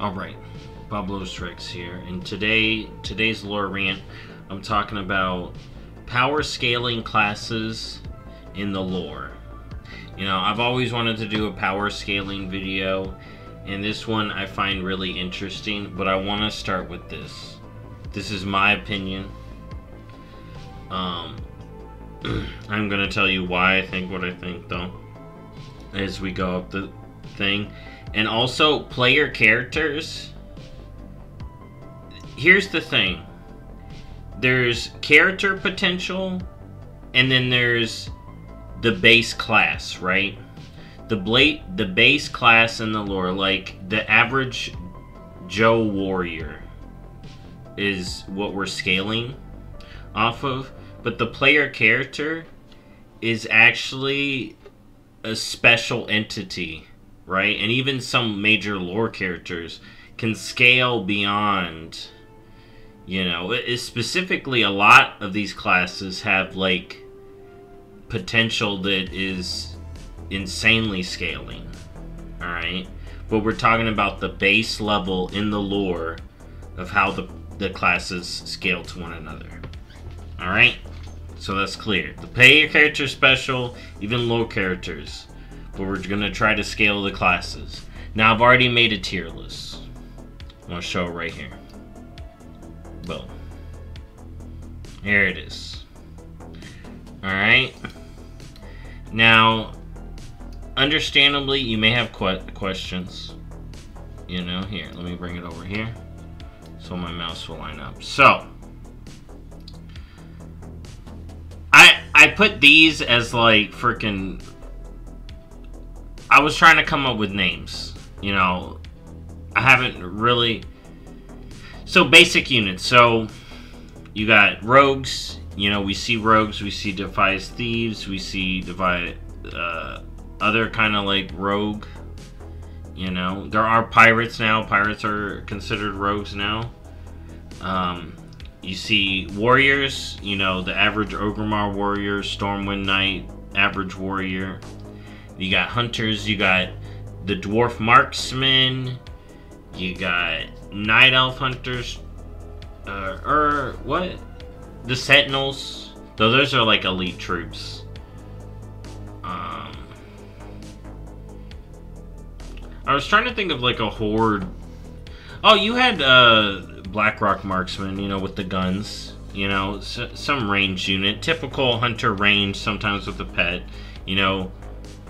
Alright, BobalosRex here, and today's lore rant, I'm talking about power scaling classes in the lore. You know, I've always wanted to do a power scaling video, and this one I find really interesting, but I want to start with this. This is my opinion. I'm gonna tell you why I think what I think, though, as we go up the thing. And also, player characters. Here's the thing. There's character potential, and then there's the base class, right? The base class in the lore, like the average Joe warrior is what we're scaling off of. But the player character is actually a special entity, right? And even some major lore characters can scale beyond, you know, specifically a lot of these classes have like potential that is insanely scaling, all right? But we're talking about the base level in the lore of how the classes scale to one another, all right? So that's clear. The player character special, even low characters. But we're gonna try to scale the classes. Now I've already made a tier list. I'm gonna show it right here. Boom. Here it is. Alright. Now, understandably, you may have questions. You know, here, let me bring it over here so my mouse will line up. So, I put these as like freaking... I was trying to come up with names. You know, I haven't really... So, basic units. So, you got rogues. You know, we see rogues. We see defies thieves. We see other kind of like rogue. You know, there are pirates now. Pirates are considered rogues now. You see warriors, you know, the average Ogremar warrior, Stormwind Knight, average warrior. You got hunters, you got the dwarf marksman, you got night elf hunters, what? The sentinels, though those are like elite troops. I was trying to think of like a horde. Oh, you had Blackrock marksman, you know, with the guns, you know, some ranged unit, typical hunter range, sometimes with a pet, you know.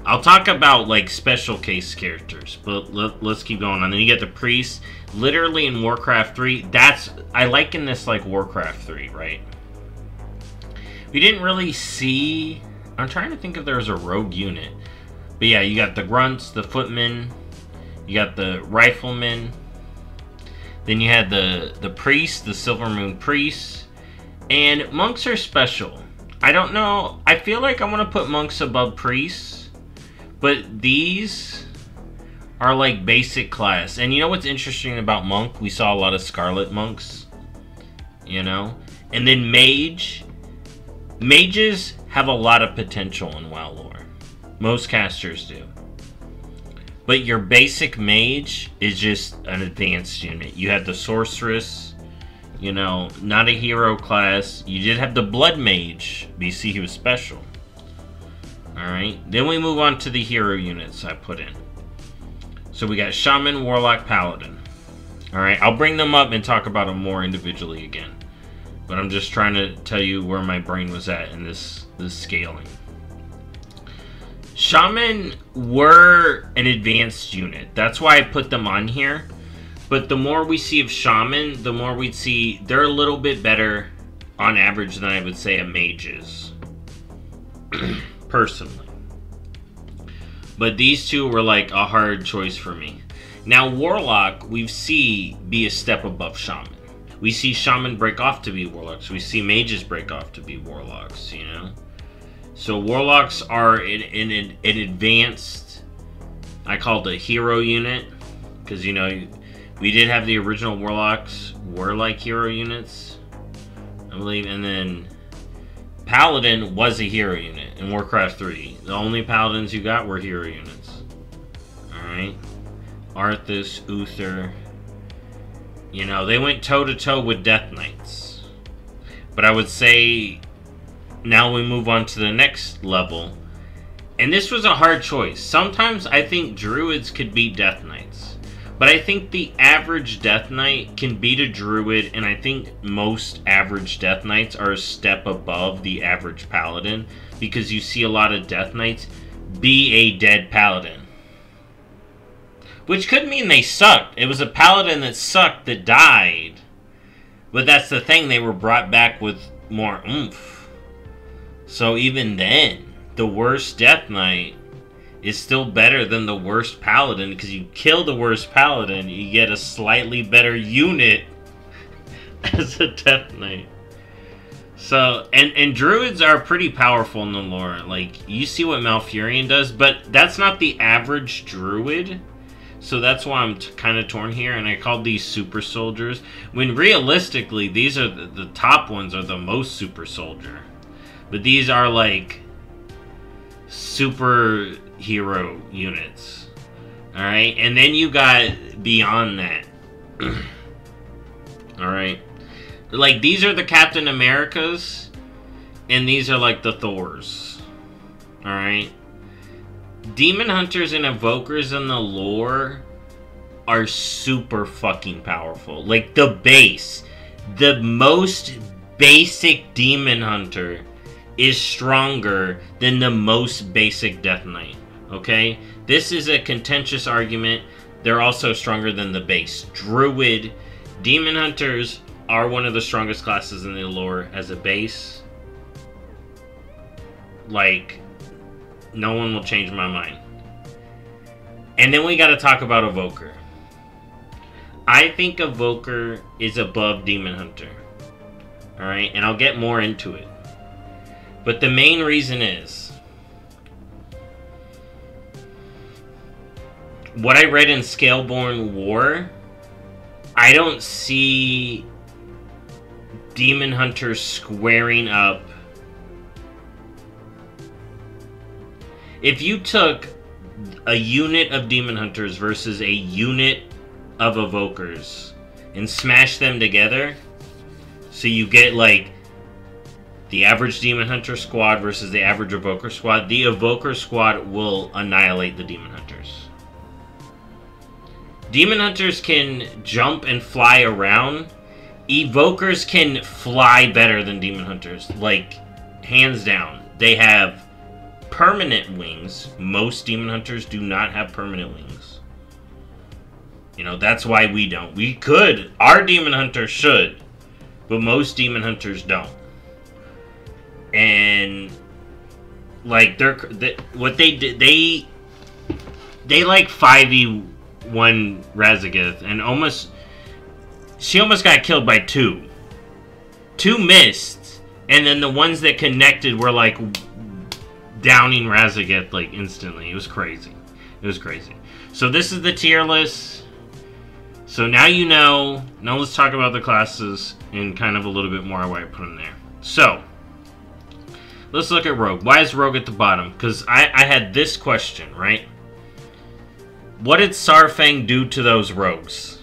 I'll talk about like special case characters, but let's keep going. And then you get the priest, literally in Warcraft 3. I liken this like Warcraft 3, right? We didn't really see. I'm trying to think if there was a rogue unit, but yeah, you got the grunts, the footmen, you got the riflemen. Then you had the priest, the Silver Moon priest, and monks are special. I don't know. I feel like I want to put monks above priests, but these are like basic class. And you know what's interesting about monk? We saw a lot of scarlet monks, you know? And then mage. Mages have a lot of potential in WoW lore. Most casters do. But your basic mage is just an advanced unit. You have the sorceress, you know, not a hero class. You did have the blood mage, but you see he was special. Alright, then we move on to the hero units I put in. So we got shaman, warlock, paladin. Alright, I'll bring them up and talk about them more individually again. But I'm just trying to tell you where my brain was at in this scaling. Shaman were an advanced unit. That's why I put them on here. But the more we see of shaman, the more we'd see they're a little bit better on average than I would say a mage is. Personally. But these two were like a hard choice for me. Now warlock, we see be a step above shaman. We see shaman break off to be warlocks. We see mages break off to be warlocks, you know? So warlocks are an advanced, I call it a hero unit, because, you know, we did have the original warlocks were like hero units, I believe, and then paladin was a hero unit in Warcraft 3. The only paladins you got were hero units. Alright. Arthas, Uther, You know, they went toe-to-toe with Death Knights. But I would say now we move on to the next level. And this was a hard choice. Sometimes I think Druids could beat Death Knights. But I think the average Death Knight can beat a Druid, and I think most average Death Knights are a step above the average Paladin, because you see a lot of Death Knights be a dead Paladin. Which could mean they sucked. It was a Paladin that sucked that died. But that's the thing, they were brought back with more oomph. So even then, the worst Death Knight is still better than the worst Paladin, because you kill the worst Paladin, you get a slightly better unit as a Death Knight. So, and Druids are pretty powerful in the lore. Like, you see what Malfurion does, but that's not the average Druid. So that's why I'm kind of torn here, and I called these super soldiers. When realistically, these are the top ones are the most super soldier. But these are like superhero units. Alright, and then you got beyond that. Alright. Like, these are the Captain Americas, and these are like the Thors. Alright. Demon Hunters and Evokers in the lore are super fucking powerful. Like, the base. The most basic Demon Hunter is stronger than the most basic Death Knight. Okay? This is a contentious argument. They're also stronger than the base. Druid. Demon Hunters are one of the strongest classes in the lore as a base. Like, no one will change my mind. And then we gotta talk about Evoker. I think Evoker is above Demon Hunter. Alright, and I'll get more into it. But the main reason is, what I read in Scaleborn War, I don't see Demon Hunters squaring up. If you took a unit of Demon Hunters versus a unit of Evokers and smashed them together, so you get like the average Demon Hunter squad versus the average Evoker squad, the Evoker squad will annihilate the Demon Hunters. Demon Hunters can jump and fly around. Evokers can fly better than Demon Hunters. Like, hands down. They have permanent wings. Most Demon Hunters do not have permanent wings. You know, that's why we don't. We could. Our Demon Hunter should. But most Demon Hunters don't. And, like, what they did, they like 5e1 Razageth, and she almost got killed by 2. 2 missed, and then the ones that connected were like downing Razageth like instantly. It was crazy. It was crazy. So this is the tier list. So now you know. Now let's talk about the classes and kind of a little bit more why I put them there. So let's look at Rogue. Why is Rogue at the bottom? Because I had this question, right? What did Sarfang do to those rogues?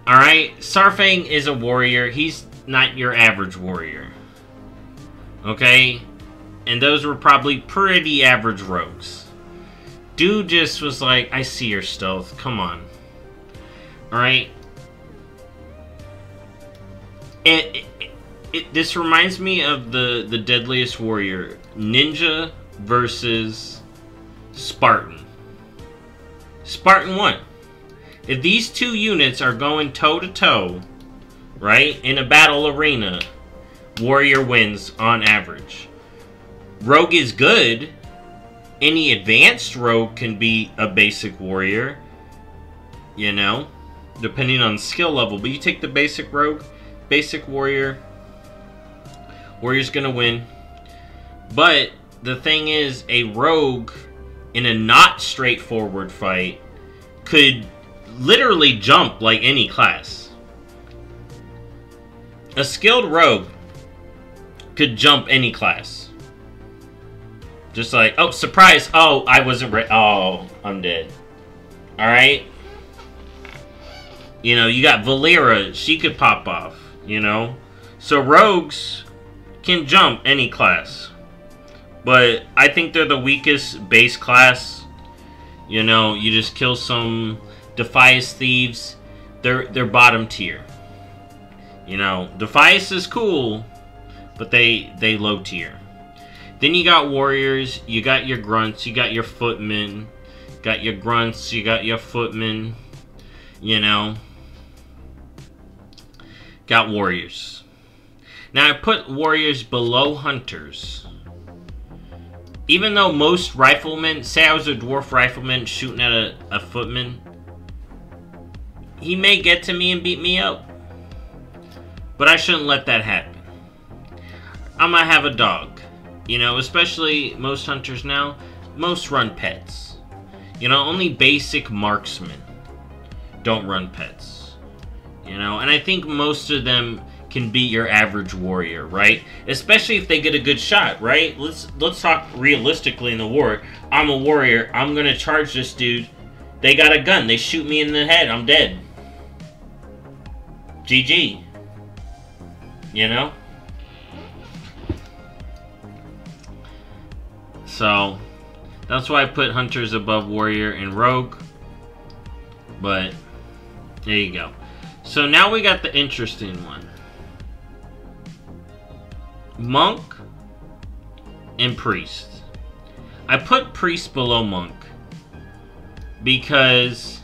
Alright, Sarfang is a warrior. He's not your average warrior. Okay? And those were probably pretty average rogues. Dude just was like, I see your stealth. Come on. Alright? This reminds me of the Deadliest Warrior. Ninja versus Spartan. Spartan 1. If these two units are going toe-to-toe, right, in a battle arena, Warrior wins on average. Rogue is good. Any advanced Rogue can be a basic Warrior, you know, depending on skill level. But you take the basic Rogue, basic Warrior, Warrior's gonna win. But the thing is, a Rogue in a not straightforward fight could literally jump like any class. A skilled Rogue could jump any class. Just like, oh, surprise! Oh, I wasn't ready. Oh, I'm dead. Alright? You know, you got Valera, she could pop off, you know. So rogues can jump any class. But I think they're the weakest base class. You know, you just kill some Defias thieves. They're bottom tier. You know, Defias is cool, but they low tier. Then you got warriors, you got your grunts, you got your footmen, got your grunts, you got your footmen, you know. Got warriors. Now I put warriors below hunters. Even though most riflemen, say I was a dwarf rifleman shooting at a footman, he may get to me and beat me up. But I shouldn't let that happen. I'm gonna have a dog. You know, especially most hunters now, most run pets. You know, only basic marksmen don't run pets. You know, and I think most of them can beat your average warrior, right? Especially if they get a good shot, right? Let's talk realistically in the war. I'm a warrior. I'm gonna charge this dude. They got a gun. They shoot me in the head. I'm dead. GG. You know? So, that's why I put hunters above warrior and rogue. But, there you go. So now we got the interesting one. Monk and priest. I put priest below monk because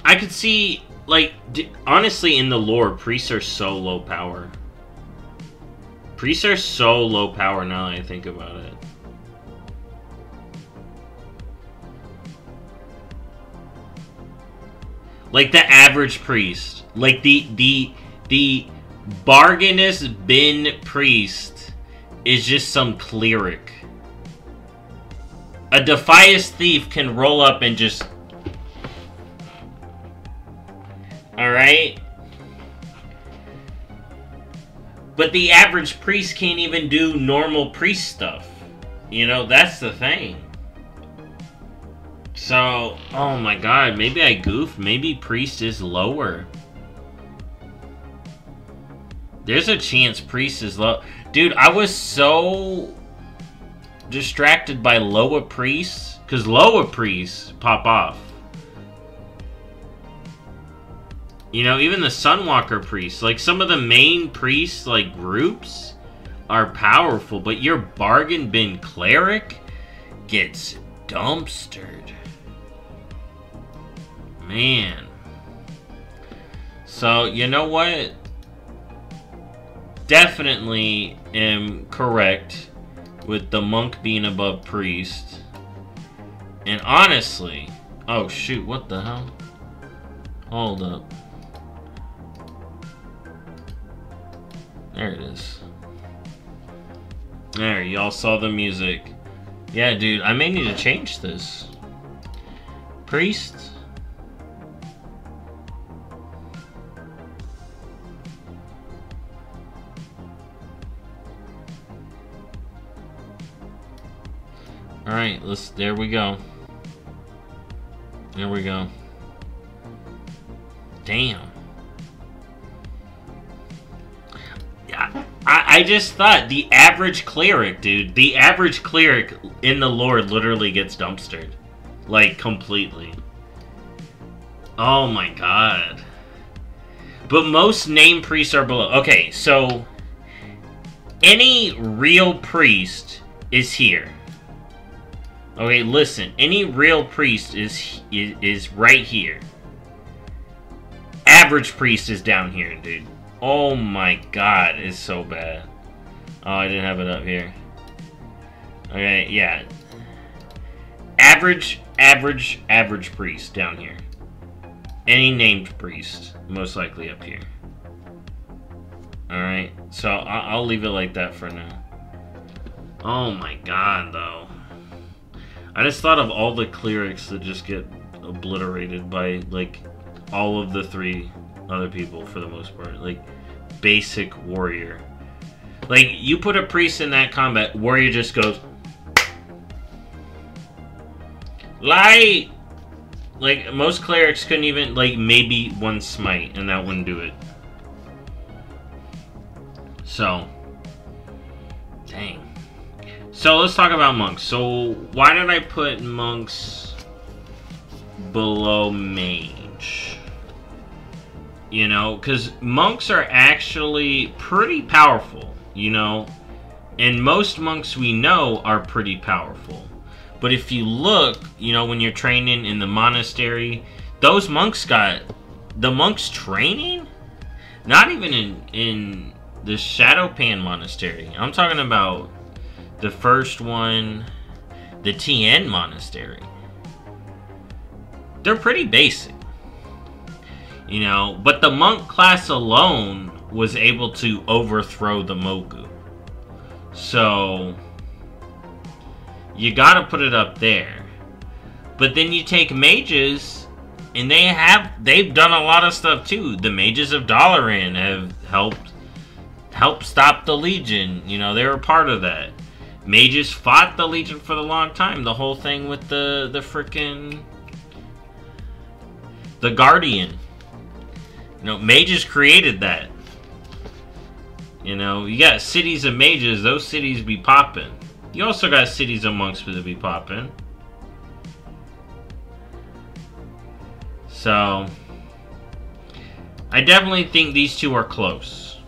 I could see, like, honestly, in the lore, priests are so low power. Priests are so low power now that I think about it. Like the average priest. Like the bargainous bin priest is just some cleric. A Defias thief can roll up and just... Alright? But the average priest can't even do normal priest stuff. You know, that's the thing. So, oh my god, maybe I goofed. Maybe priest is lower. There's a chance priest is low. Dude, I was so distracted by lower priests. Because lower priests pop off. You know, even the Sunwalker priests. Like, some of the main priests, like, groups are powerful. But your bargain bin cleric gets dumpstered. Man. So, you know what? Definitely am correct with the monk being above priest. And honestly... Oh, shoot. What the hell? Hold up. There it is. There, y'all saw the music. Yeah, dude, I may need to change this. Priest? Alright, there we go. There we go. Damn. I just thought the average cleric, dude. The average cleric in the lore literally gets dumpstered. Like, completely. Oh my god. But most named priests are below. Okay, so... Any real priest is here. Okay, listen. Any real priest is right here. Average priest is down here, dude. Oh my god, it's so bad. Oh, I didn't have it up here. Okay, yeah. Average priest down here. Any named priest, most likely up here. Alright, so I'll leave it like that for now. Oh my god, though. I just thought of all the clerics that just get obliterated by, like, all of the three other people for the most part. Like, basic warrior. Like, you put a priest in that combat, warrior just goes... Light! Like, most clerics couldn't even, like, maybe one smite, and that wouldn't do it. So, dang. So, let's talk about monks. So, why did I put monks below mage? You know, because monks are actually pretty powerful, you know? And most monks we know are pretty powerful. But if you look, you know, when you're training in the monastery, those monks got... The monks training? Not even in the Shadowpan Monastery. I'm talking about the first one, the TN Monastery. They're pretty basic. You know, but the monk class alone was able to overthrow the Mogu. So, you gotta put it up there. But then you take mages, and they've done a lot of stuff too. The mages of Dalaran have helped stop the Legion. You know, they were part of that. Mages fought the Legion for the long time. The whole thing with the frickin' the Guardian. You know, mages created that. You know, you got cities of mages, those cities be popping. You also got cities of monks that be popping. So, I definitely think these two are close.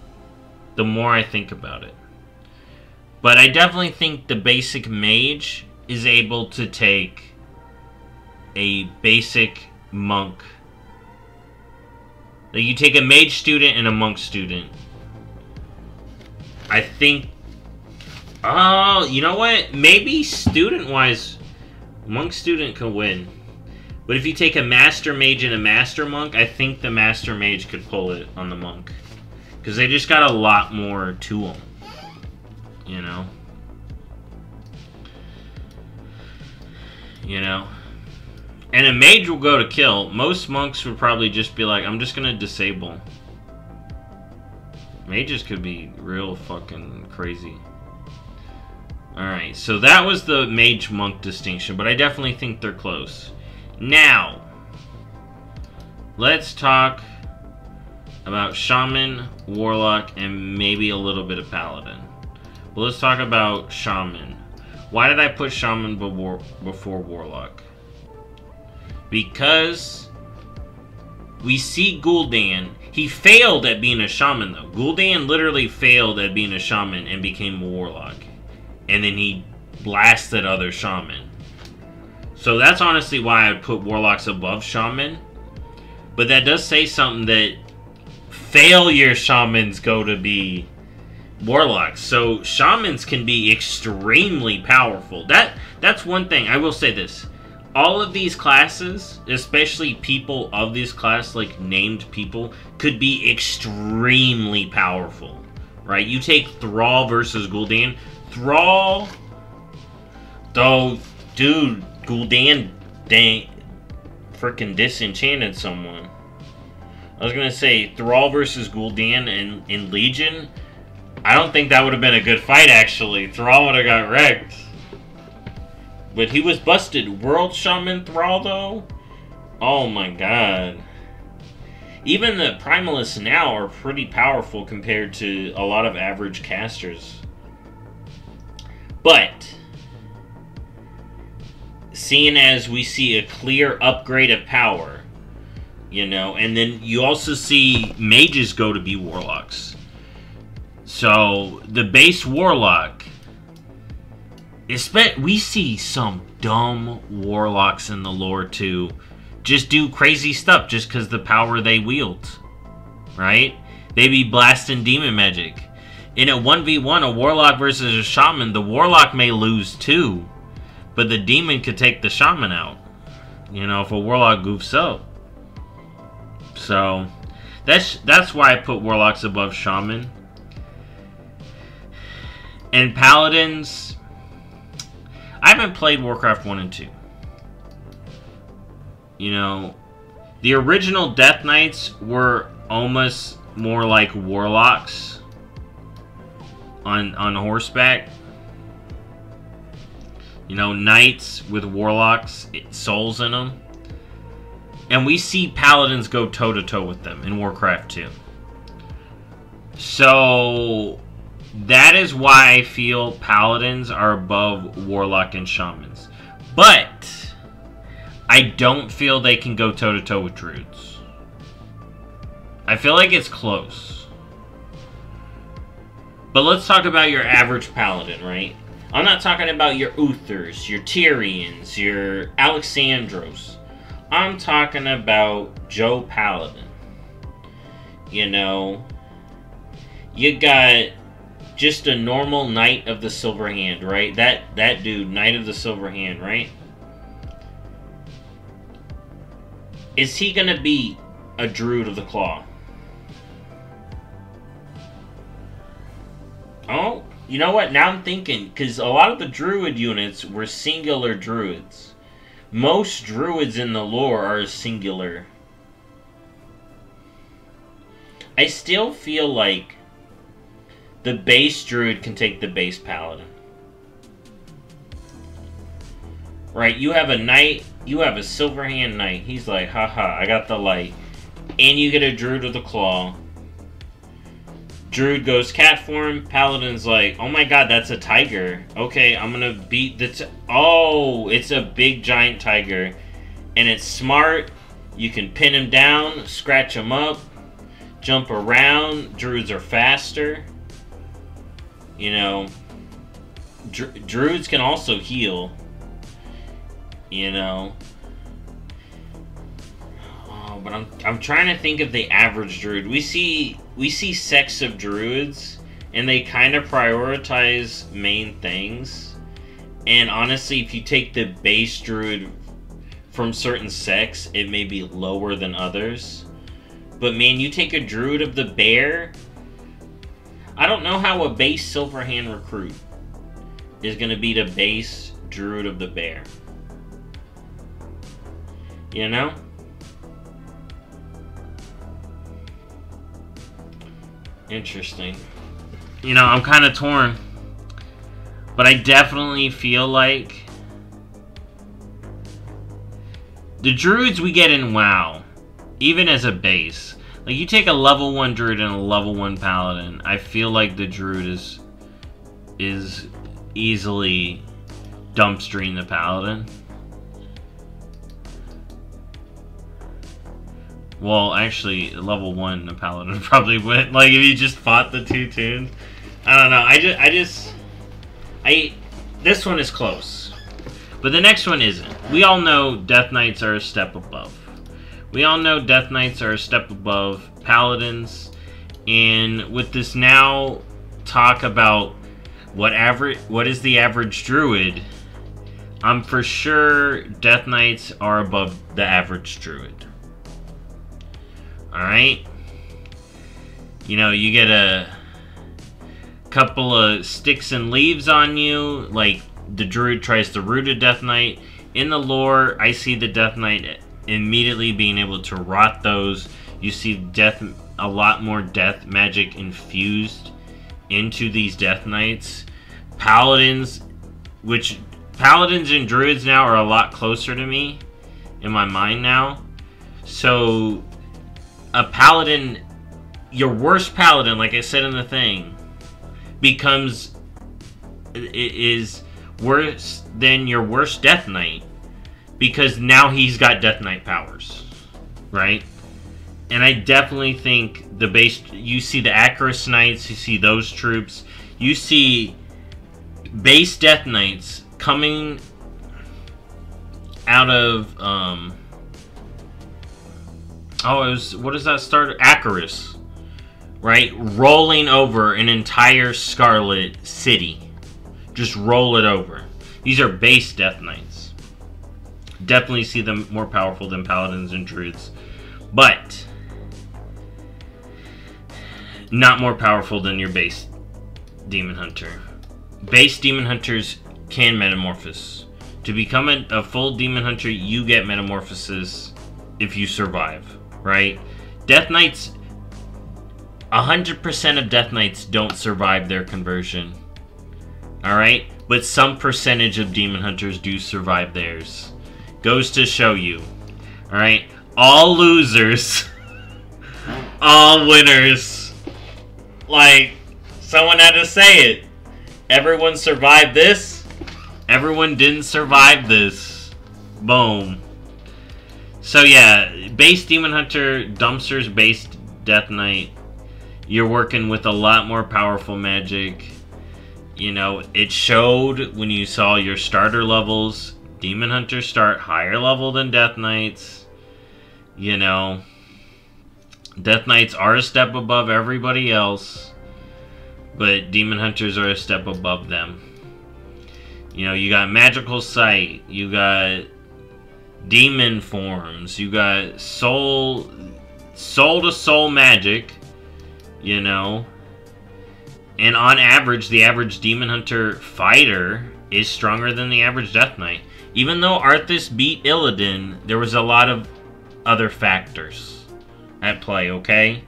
The more I think about it. But I definitely think the basic mage is able to take a basic monk. Like, you take a mage student and a monk student. I think... Oh, you know what? Maybe student-wise, monk student can win. But if you take a master mage and a master monk, I think the master mage could pull it on the monk. Because they just got a lot more to them. You know? You know? And a mage will go to kill. Most monks would probably just be like, I'm just going to disable. Mages could be real fucking crazy. Alright, so that was the mage-monk distinction, but I definitely think they're close. Now, let's talk about Shaman, Warlock, and maybe a little bit of Paladin. Well, let's talk about Shaman. Why did I put Shaman before Warlock? Because we see Gul'dan. He failed at being a Shaman, though. Gul'dan literally failed at being a Shaman and became a Warlock. And then he blasted other Shaman. So that's honestly why I put Warlocks above Shaman. But that does say something that failure Shamans go to be Warlocks. So Shamans can be extremely powerful. That's one thing. I will say this. All of these classes, especially people of this class, like named people, could be extremely powerful. Right? You take Thrall versus Gul'dan. Thrall, though, dude, Gul'dan freaking disenchanted someone. I was gonna say Thrall versus Gul'dan in Legion. I don't think that would have been a good fight. Actually, Thrall would have got wrecked. But he was busted. World Shaman Thrall, though. Oh my god. Even the Primalists now are pretty powerful compared to a lot of average casters. But, seeing as we see a clear upgrade of power, you know, and then you also see mages go to be warlocks. So, the base warlock, we see some dumb warlocks in the lore too, just do crazy stuff just because the power they wield, right? They be blasting demon magic. In a 1v1, a warlock versus a shaman, the warlock may lose too, but the demon could take the shaman out, you know, if a warlock goofs up. So, that's why I put warlocks above shaman. And paladins, I haven't played Warcraft 1 and 2. You know, the original Death Knights were almost more like warlocks on horseback. You know, knights with warlocks souls in them. And we see paladins go toe-to-toe with them in Warcraft 2. So that is why I feel paladins are above warlock and shamans. But I don't feel they can go toe-to-toe with druids. I feel like it's close. But let's talk about your average paladin, right? I'm not talking about your Uthers, your Tyrians, your Alexandros. I'm talking about Joe Paladin. You know, you got just a normal Knight of the Silver Hand, right? That dude, Knight of the Silver Hand, right? Is he gonna be a Druid of the Claw? Oh, you know what? Now I'm thinking, because a lot of the Druid units were singular Druids. Most Druids in the lore are singular. I still feel like the base Druid can take the base Paladin. Right, you have a Knight, you have a Silverhand Knight. He's like, haha, I got the light. And you get a Druid of the Claw. Druid goes cat form. Paladin's like, oh my god, that's a tiger. Okay, I'm gonna beat the... Oh, it's a big giant tiger. And it's smart. You can pin him down, scratch him up, jump around. Druids are faster. You know, Druids can also heal. You know. Oh, but I'm trying to think of the average Druid. We see sects of Druids, and they kind of prioritize main things. And honestly, if you take the base Druid from certain sects, it may be lower than others. But man, you take a Druid of the Bear. I don't know how a base Silverhand recruit is going to beat a base Druid of the Bear. You know? Interesting. You know, I'm kind of torn. But I definitely feel like the Druids we get in WoW, even as a base, like you take a level 1 Druid and a level 1 Paladin, I feel like the Druid is easily dumpstering the Paladin. Well, actually, level 1, the Paladin probably went. Like, if you just fought the two tunes. I don't know. This one is close. But the next one isn't. We all know Death Knights are a step above. We all know Death Knights are a step above Paladins. And with this now talk about what is the average Druid, I'm for sure Death Knights are above the average Druid. Alright? You know, you get a couple of sticks and leaves on you, like the Druid tries to root a Death Knight. In the lore, I see the Death Knight immediately being able to rot those. You see a lot more death magic infused into these Death Knights. Paladins and Druids now are a lot closer to me in my mind now. So a Paladin, your worst Paladin, like I said in the thing, is worse than your worst Death Knight, because now he's got Death Knight powers, right? And I definitely think the base, you see the Acaris Knights, you see those troops, you see base Death Knights coming out of what does that start? Acaris, right? Rolling over an entire Scarlet city. Just roll it over. These are base Death Knights. Definitely see them more powerful than Paladins and Druids. But not more powerful than your base Demon Hunter. Base Demon Hunters can metamorphose. To become a full Demon Hunter, you get metamorphosis if you survive. Right? Death Knights, 100% of Death Knights don't survive their conversion. Alright? But some percentage of Demon Hunters do survive theirs. Goes to show you. Alright? All losers. All winners. Like, someone had to say it. Everyone survived this. Everyone didn't survive this. Boom. So yeah, base Demon Hunter, dumpsters based Death Knight. You're working with a lot more powerful magic. You know, it showed when you saw your starter levels. Demon Hunters start higher level than Death Knights. You know, Death Knights are a step above everybody else, but Demon Hunters are a step above them. You know, you got Magical Sight, you got Demon Forms, you got soul to soul magic, you know. And on average, the average Demon Hunter fighter is stronger than the average Death Knight. Even though Arthas beat Illidan, there was a lot of other factors at play, okay?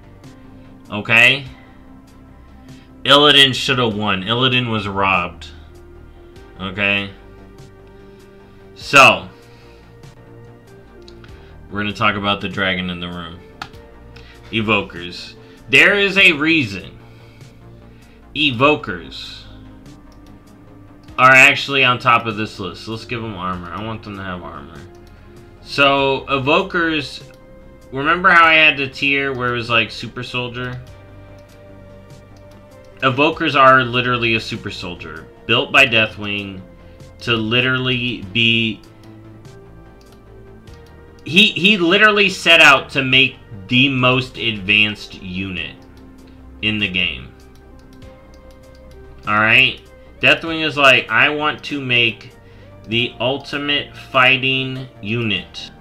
Okay? Illidan should have won. Illidan was robbed. Okay? So, we're going to talk about the dragon in the room. Evokers. There is a reason Evokers are actually on top of this list. Let's give them armor. I want them to have armor. So, Evokers, remember how I had the tier where it was like Super Soldier? Evokers are literally a Super Soldier, built by Deathwing to literally be... He literally set out to make the most advanced unit in the game. Alright? Deathwing is like, I want to make the ultimate fighting unit.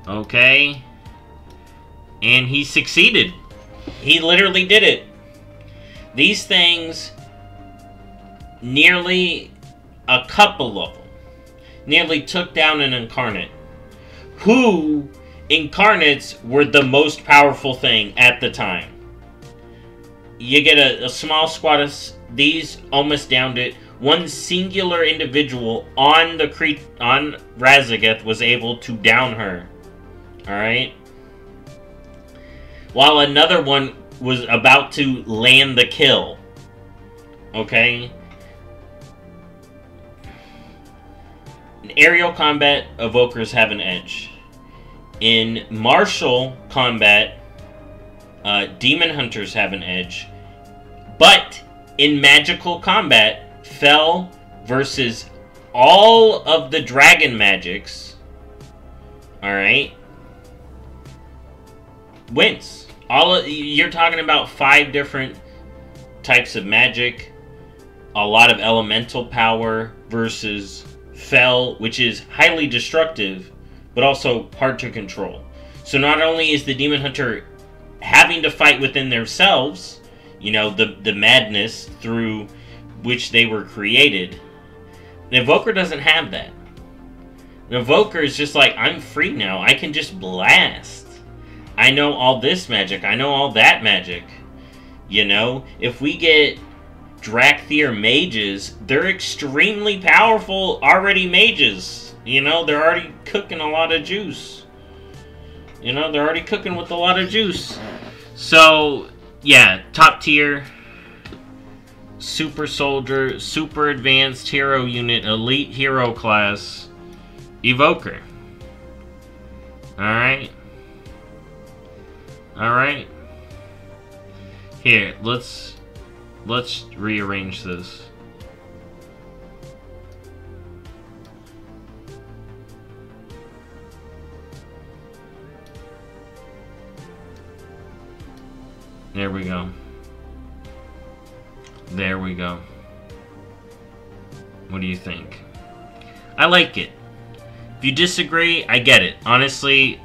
Okay? And he succeeded. He literally did it. These things, nearly a couple of them, nearly took down an Incarnate. Who Incarnates were the most powerful thing at the time. You get a small squad of these, almost downed it. One singular individual on Razageth was able to down her. Alright? While another one was about to land the kill. Okay? In aerial combat, Evokers have an edge. In martial combat, Demon Hunters have an edge. But in magical combat, Fel versus all of the dragon magics, alright, wins. You're talking about 5 different types of magic, a lot of elemental power versus Fel, which is highly destructive, but also hard to control. So not only is the Demon Hunter having to fight within themselves, you know, the madness through which they were created, the Evoker doesn't have that. The Evoker is just like, I'm free now. I can just blast. I know all this magic. I know all that magic. You know, if we get Drakthir mages, they're extremely powerful already mages. You know, they're already cooking a lot of juice. You know, they're already cooking with a lot of juice. So, yeah, top tier, Super Soldier, Super Advanced Hero Unit, Elite Hero Class, Evoker. Alright. Alright. Here, let's rearrange this. There we go. There we go. What do you think? I like it. If you disagree, I get it. Honestly,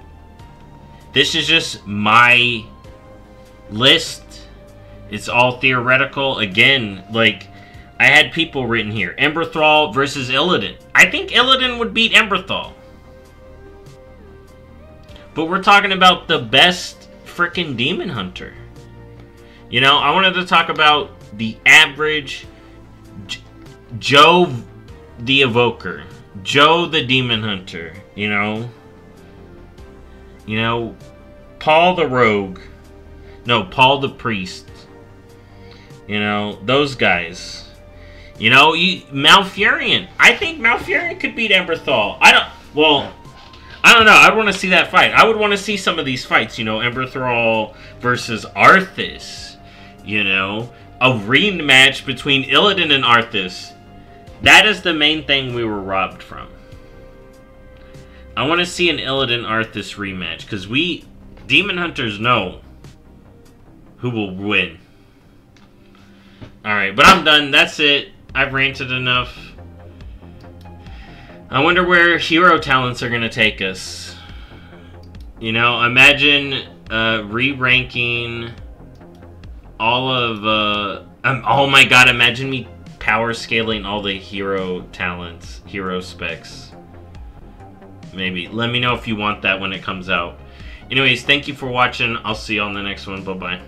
this is just my list. It's all theoretical. Again, like, I had people written here. Emberthal versus Illidan. I think Illidan would beat Emberthal. But we're talking about the best frickin' Demon Hunter. You know, I wanted to talk about the average Joe the Evoker, Joe the Demon Hunter, you know. You know, Paul the Rogue. No, Paul the Priest. You know, those guys. You know, Malfurion. I think Malfurion could beat Emberthal. I don't know. I want to see that fight. I would want to see some of these fights. You know, Emberthal versus Arthas. You know, a rematch between Illidan and Arthas. That is the main thing we were robbed from. I want to see an Illidan Arthas rematch, because we Demon Hunters know who will win. Alright, but I'm done. That's it. I've ranted enough. I wonder where hero talents are going to take us. You know, imagine re-ranking all of... oh my god, imagine me power scaling all the hero talents, hero specs. Maybe. Let me know if you want that when it comes out. Anyways, thank you for watching. I'll see you on the next one. Bye-bye.